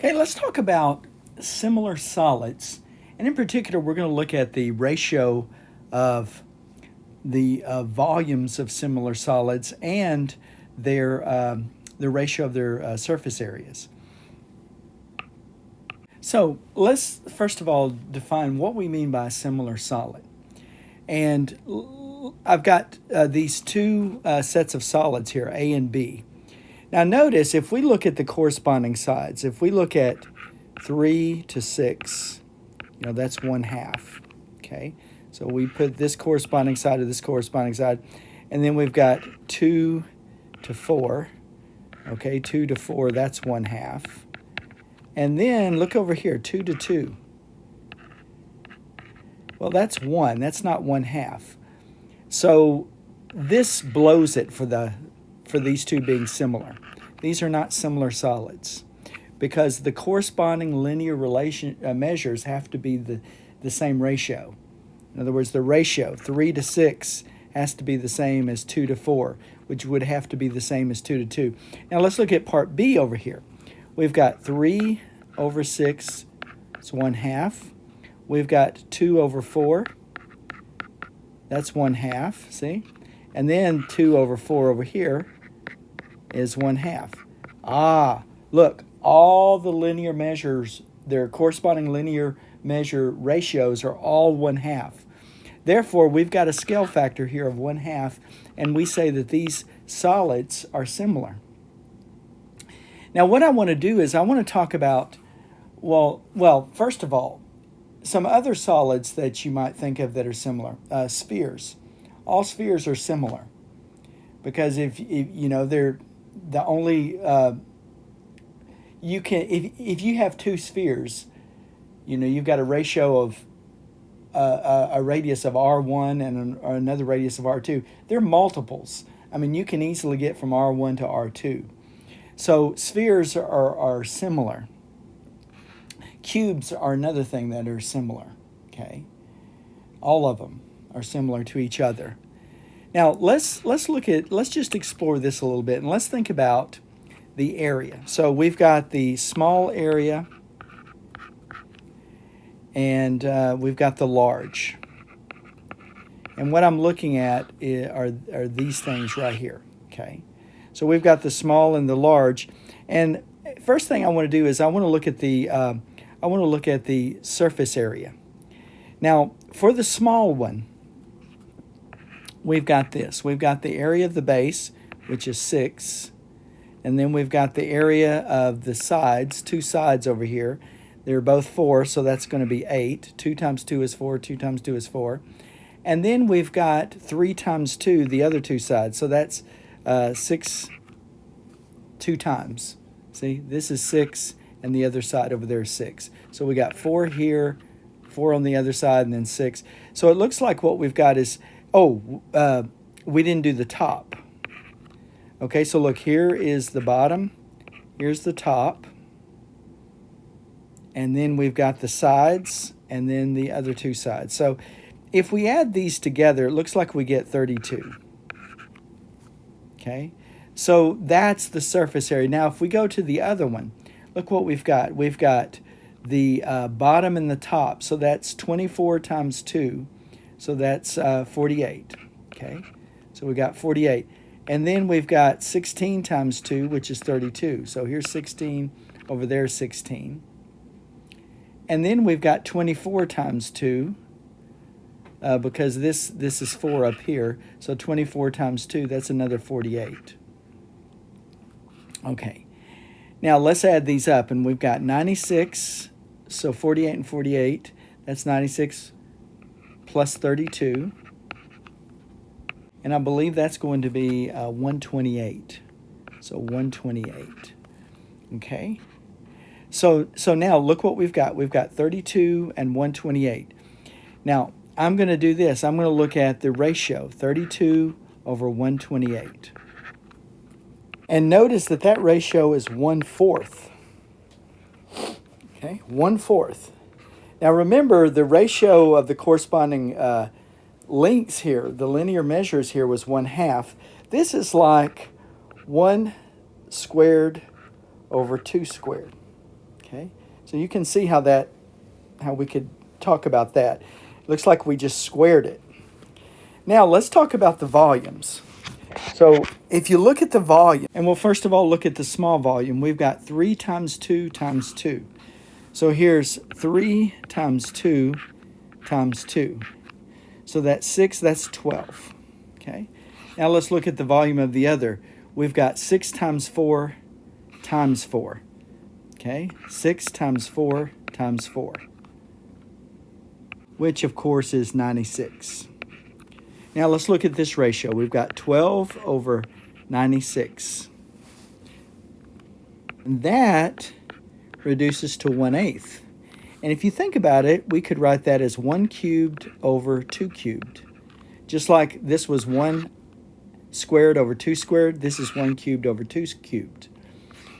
Okay, let's talk about similar solids. And in particular, we're going to look at the ratio of the volumes of similar solids and the ratio of their surface areas. So let's first of all define what we mean by a similar solid. And I've got these two sets of solids here, A and B. Now notice if we look at the corresponding sides, if we look at 3 to 6, that's 1/2. Okay, so we put this corresponding side to this corresponding side, and then we've got 2 to 4. Okay, 2 to 4, that's 1/2. And then look over here, 2 to 2. Well, that's 1. That's not 1/2. So this blows it for these two being similar. These are not similar solids because the corresponding linear measures have to be the same ratio. In other words, the ratio 3 to 6 has to be the same as 2 to 4, which would have to be the same as 2 to 2. Now let's look at part B over here. We've got 3 over 6, it's 1/2. We've got 2 over 4, that's 1/2, see? And then 2 over 4 over here is 1/2. Look, all the linear measures, their corresponding linear measure ratios are all 1/2. Therefore, we've got a scale factor here of 1/2, and we say that these solids are similar. Now, what I want to do is I want to talk about, first of all, some other solids that you might think of that are similar. Spheres. All spheres are similar because if they're the only if you have two spheres, you've got a ratio of a radius of R1 and another radius of R2. They're multiples. I mean, you can easily get from R1 to R2. So spheres are similar. Cubes are another thing that are similar. Okay, all of them are similar to each other. Now let's just explore this a little bit, and let's think about the area. So we've got the small area, and we've got the large. And what I'm looking at are these things right here. Okay, so we've got the small and the large. And first thing I want to do is I want to look at the surface area. Now, for the small one, we've got this. We've got the area of the base, which is 6. And then we've got the area of the sides, two sides over here. They're both 4, so that's going to be 8. 2 times 2 is 4. 2 times 2 is 4. And then we've got 3 times 2, the other two sides. So that's 6 2 times. See, this is 6, and the other side over there is 6. So we got 4 here, 4 on the other side, and then 6. So it looks like what we've got is, we didn't do the top. Okay, so look, here is the bottom, here's the top, and then we've got the sides, and then the other two sides. So if we add these together, it looks like we get 32. Okay, so that's the surface area. Now, if we go to the other one, look what we've got. We've got the bottom and the top, so that's 24 times 2, so that's 48. Okay, so we got 48. And then we've got 16 times 2, which is 32. So here's 16, over there 16. And then we've got 24 times 2, because this is 4 up here. So 24 times 2, that's another 48. Okay. Now let's add these up, and we've got 96, so 48 and 48, that's 96 plus 32. And I believe that's going to be 128. So 128. Okay. So now look what we've got. We've got 32 and 128. Now I'm going to do this. I'm going to look at the ratio, 32 over 128. And notice that ratio is 1/4. Okay, 1/4. Now remember, the ratio of the corresponding lengths here, the linear measures here, was 1/2. This is like 1 squared over 2 squared. Okay, so you can see how we could talk about that. It looks like we just squared it. Now let's talk about the volumes. So if you look at the volume, and we'll first of all look at the small volume, we've got 3 times 2 times 2. So here's 3 times 2 times 2. So that's 6, that's 12. Okay. Now let's look at the volume of the other. We've got 6 times 4 times 4. Okay, 6 times 4 times 4, which of course is 96. Now let's look at this ratio. We've got 12 over 96. And that reduces to 1/8. And if you think about it, we could write that as 1 cubed over 2 cubed. Just like this was 1 squared over 2 squared, this is 1 cubed over 2 cubed.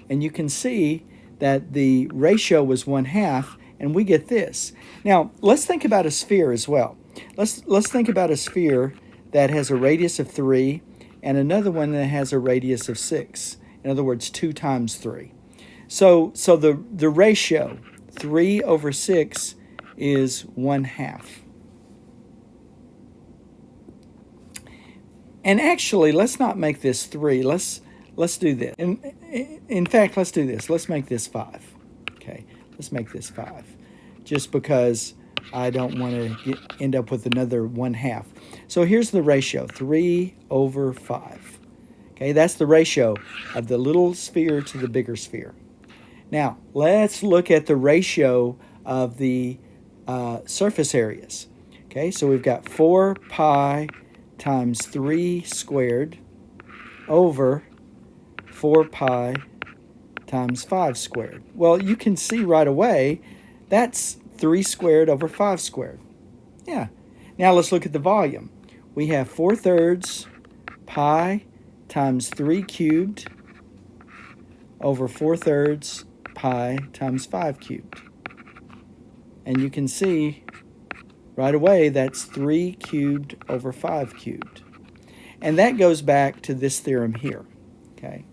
And you can see that the ratio was 1/2, and we get this. Now, let's think about a sphere as well. Let's think about a sphere that has a radius of 3 and another one that has a radius of 6. In other words, 2 times 3. So the ratio, 3 over 6, is 1/2. And actually, let's not make this 3. Let's do this. In fact, let's do this. Let's make this 5. Okay, let's make this 5. Just because I don't want to end up with another 1/2. So here's the ratio, 3 over 5. Okay, that's the ratio of the little sphere to the bigger sphere. Now, let's look at the ratio of the surface areas. Okay, so we've got 4 pi times 3 squared over 4 pi times 5 squared. Well, you can see right away that's 3 squared over 5 squared. Yeah. Now let's look at the volume. We have 4/3 pi times 3 cubed over 4/3 pi times 5 cubed. And you can see right away that's 3 cubed over 5 cubed. And that goes back to this theorem here. Okay.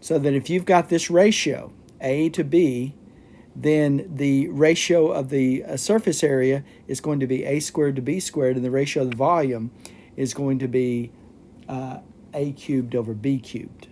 So that if you've got this ratio, A to B, then the ratio of the surface area is going to be A squared to B squared, and the ratio of the volume is going to be A cubed over B cubed.